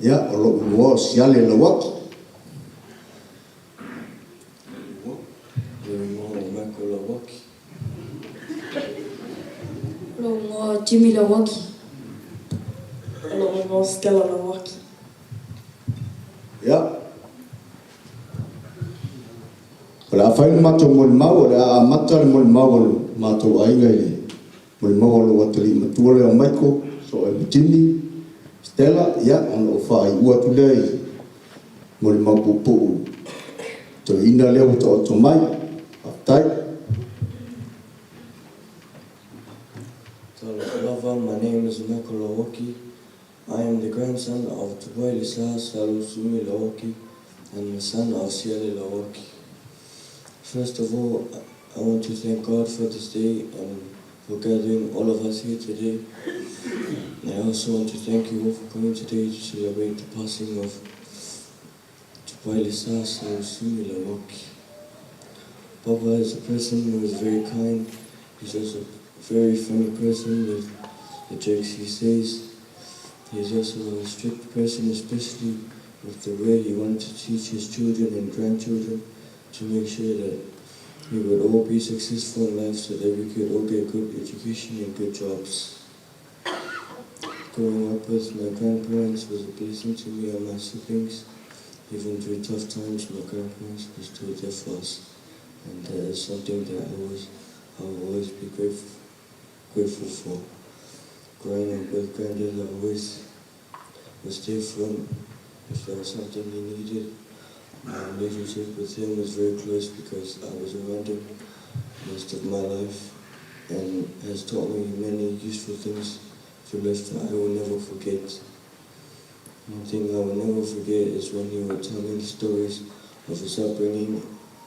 Ya, o lo mua o Siale Lauaki. Lauaki. Lo Jimmy Lauaki. Lo Stella Lauaki. Ya. O le awhai matou Molimau, o le a amata le Molimau o matou ainga i le Molimau o le watali matua le o Maiko, so e Jimmy, Stella, ya, ona o whai ua tu lei Molimau pupu. To ina leo to mai, aftai. My name is Michael Lauaki. I am the grandson of Tupailesa, Salū, Simi Lauaki, and the son of Siale Lauaki. First of all, I want to thank God for this day and for gathering all of us here today. And I also want to thank you all for coming today to celebrate the passing of Tupailesa, Salū, Simi Lauaki. Papa is a person who is very kind. He's also a very funny person with the jokes he says. He's also a strict person, especially with the way he wants to teach his children and grandchildren to make sure that we would all be successful in life so that we could all get good education and good jobs. Growing up with my grandparents was a blessing to me and my siblings. Even through tough times, my grandparents were still there for us. And that is something that I will always be grateful for. Growing up with Granddad, I always was there for him if there was something he needed. My relationship with him was very close because I was around him most of my life and has taught me many useful things through life that I will never forget. One thing I will never forget is when he would tell me the stories of his upbringing,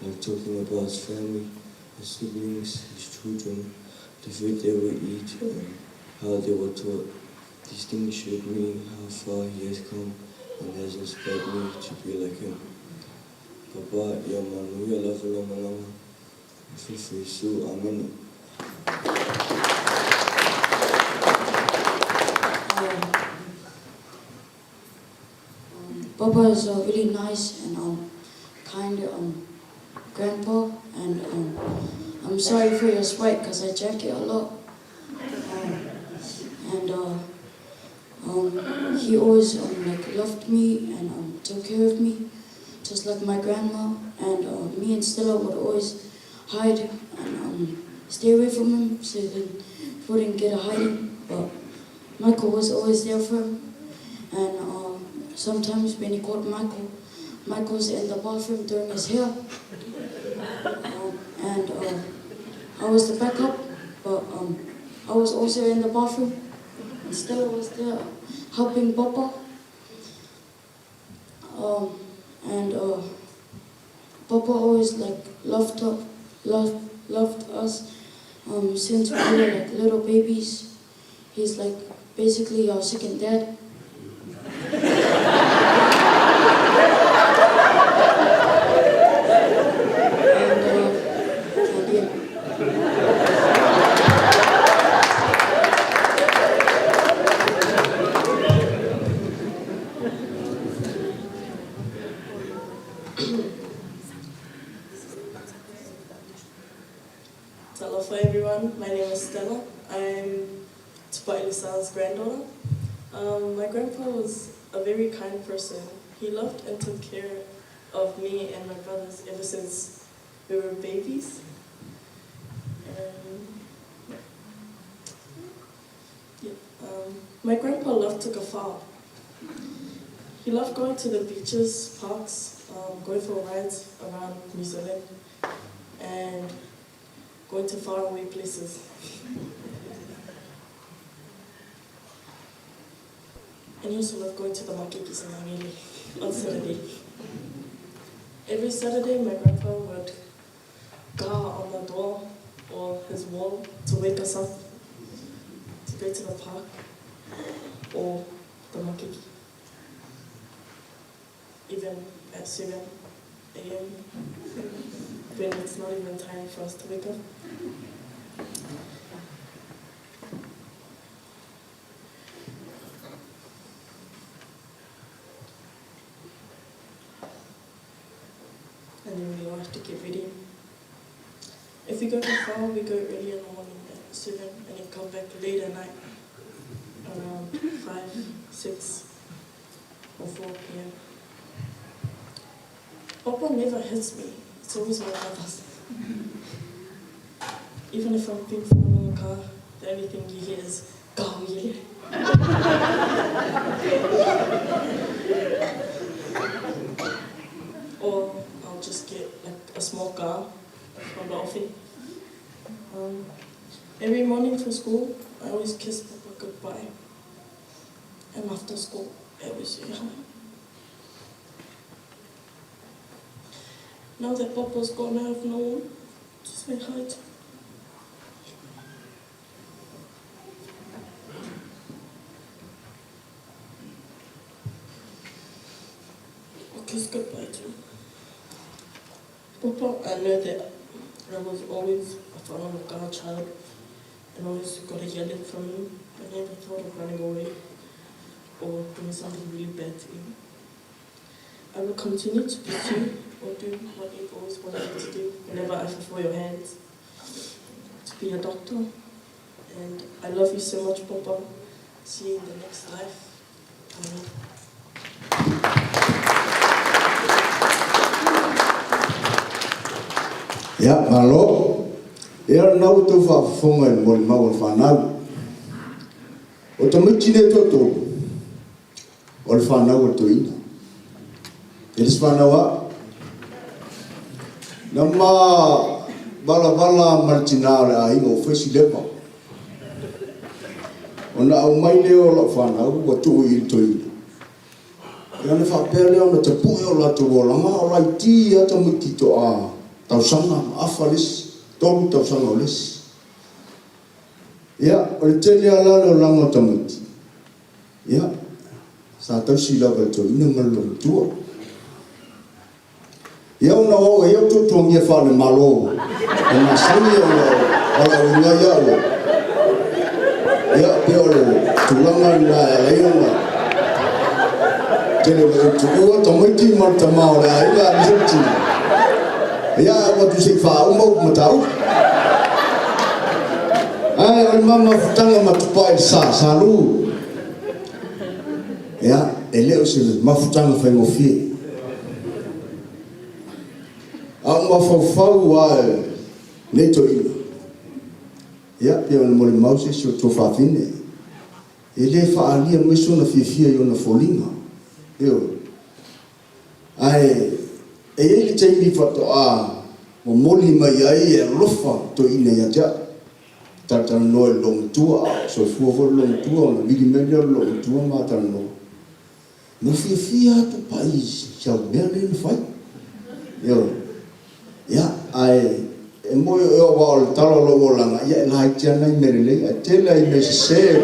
like talking about his family, his siblings, his children, the food they would eat, and how they were taught. These things showed me how far he has come and has inspired me to be like him. Papa, ia manuia lava lama lama, Fifi Su, Amen. Papa is a really nice and kind grandpa, and I'm sorry for your spite because I drank it a lot. He always loved me and took care of me, just like my grandma. And me and Stella would always hide and stay away from him so that he wouldn't get a hiding. But Michael was always there for him. And sometimes when he caught Michael's in the bathroom doing his hair. I was the backup, but I was also in the bathroom. And Stella was there helping Papa. Papa always loved us since we were little babies. He's basically our second dad. Aloha everyone, my name is Stella. I'm Tupailesa's granddaughter. My grandpa was a very kind person. He loved and took care of me and my brothers ever since we were babies. My grandpa loved to kawhao. He loved going to the beaches, parks, going for rides around New Zealand, and going to faraway places. And he also loved going to the makikis in Manili on Saturday. Every Saturday, my grandpa would kaha on the door or his wall to wake us up to go to the park or the makiki. Even at 7 a.m. when it's not even time for us to wake up. to get ready. If we go too far, we go early in the morning at 7 and then come back late at night around 5, 6 or 4 p.m. Papa never hits me. It's always my brothers. Even if I'm being thrown in the car, the only thing you hear is "Go, yeah." Or I'll just get like a small car from the office. Every morning for school, I always kiss Papa goodbye. And after school, I always say hi. Now that Papa's gone, I have no one to say hi to. I'll kiss goodbye to Papa. I know that I was always a whanau child and always got a yelling from him. I never thought of running away or doing something really bad to him. I will continue to pursue or do what you've always wanted me to do whenever I fulfill your hands, to be a doctor. And I love you so much, Papa. See you in the next life. Amen. Ya, malo. Ya nau tu fa fonga Molimau fa nau. O te mitine toto. O fa nau to ina. Eles fa nau. Nama bala martinale a ingo fesi lepa. Ona au mai leo la fa nau o tu I to ina. Ya ne fa pele ona te pu o la tu o langa o lai ti ata mutito a. Tau sanga afalis, tolu tau sanga oles. Ya, o le tele ala le langa tamuti. Ya, sa tau sila bato ina malo tua. Ya una o e o tu ngia fa le malo. Na sani o la unga ya o. Ya, pe o le tulanga la leona. Tele o tu o tamuti mar tamā o le aiga nzeti. Ya, waktu si fa umau matau. Ai, mama futanga ma Tupailesa, Salū. Ya, eleo si ma futanga fa ngofie. Au ma fau wa neto ina. Ya, pia Molimau se so to fa fine. Ele fa alia meso na fifia yo na folinga. Yo. Ai e ele te ili fato a mo moli mai ai e lofa to ina ya ja tata no long tua so fuo long tua na vidi meglio long tua ma tanno no fia tu país já bem fai yo ya ai e mo yo wa talo lo langa ya la jana merele a tela I me se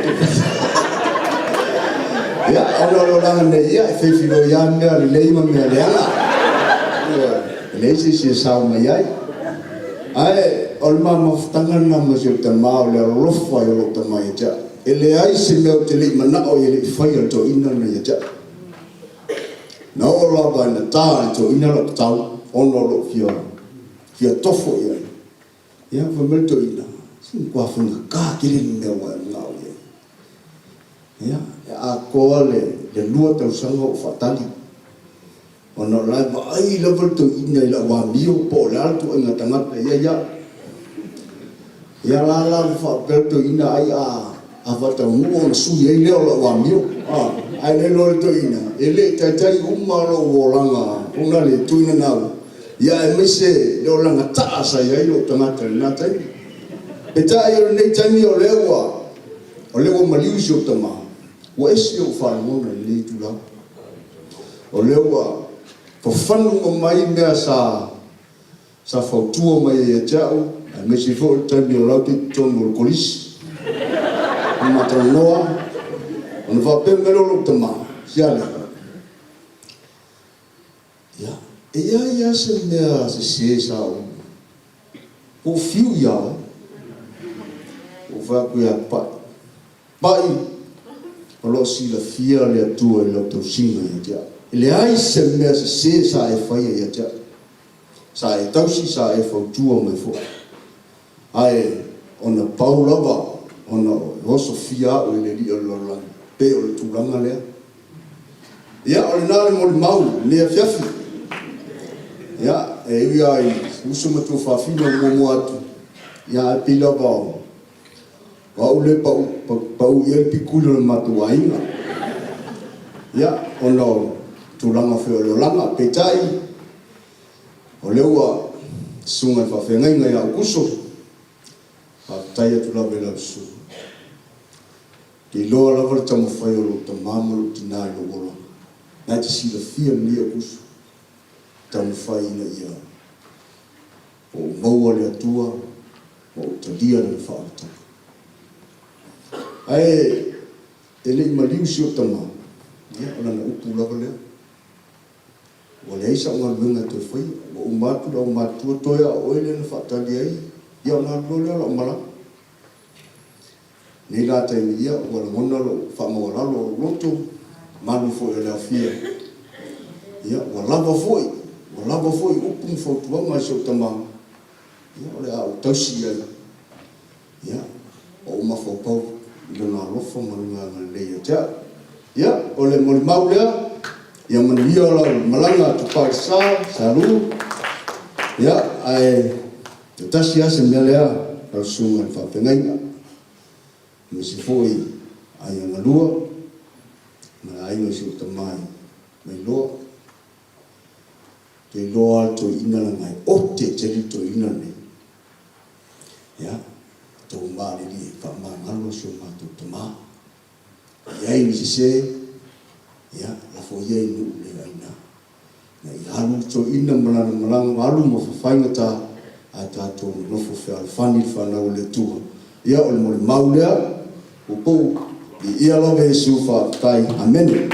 ya ono lo langa ne ya fe filo ya me le ma me le ala Lesi si sao mai ai. Ai, ol mama tangan nama si tamā o le rofa I o tamā I ja. Ele ai si meo te li mana o ele whai to ina na I ja. Na o lava na tā to ina la tau ono lo fia tofo ia. Ia whamel to ina. Sin kua whunga kā kiri mea wa ngau ia. Ia, a koa le lua tau sanga o whatali. Ona lai ba ai level to ina I la wa mio po la tu nga tangata ia ya la fa to ina ai a vata mu su ye le la wa mio ai le lo to ina ele tai umalo wolanga una le tu ina na ya me se le langa ta sa ia lo tangata na tai peta ia nei tani o lewa maliu so tama o esi o fa mo na le tu la o lewa po fanu o mai mea sa fautua mai e jau a me si fo tani o lauti tono o kolisi o matanoa o na whapemelo lo tamā Siale ia se mea se sa o fiu ia o whaku ia pai o lo si la fia le atua I lo tau singa ia jau le ai se mea se sa e whaia ia ja. sa e tausi sa e fautua mai fo ai ona paulava ona hoso fia o le li o la pe o le tulanga le ia o le nale Molimau le fiafi ia e ia i uso matu fa fino mo atu ia pila ba wa ule pa u ia pikulu le matu ainga ia ona tulanga fe o le langa petai o leua sunga fa fe ngai ngai au kuso pa tai atu la vela su ki lo la vol tamu fai o lo tamā lo tina lo golo na te si la fia ni au kuso tamu fai na ia o maua le atua o tadia le fa ata ai ele maliu si o tamā ia ona na upu la vela o le isa nga lunga te fai o matu da o matu toia o ele na fatali ai ia na lole la mala ni la te ia o le mona lo fa mo la lo loto manu fo e la fia ia o lava foi upu fo tua ma so tama ia o le a tausi ai ia o ma fo pau le na lo fo ma nga le ia o le Molimau lea ia manuia la malanga Tupailesa Salū ia ai te tasi ase mea lea al sunga fa pengaina me se foi ai nga lua ma ai no su tamai mai lo te lo alto ina la mai o te to ina ne ia to mali li fa ma ngalo su ma tu tamā ia ni se ia la fo ia nu le aina na ia alu to ina malanga alu mo fainga ta ata to no fo fe al fani fa na o le tu ia o le Molimau lea o po ia lo ve su fa tai amen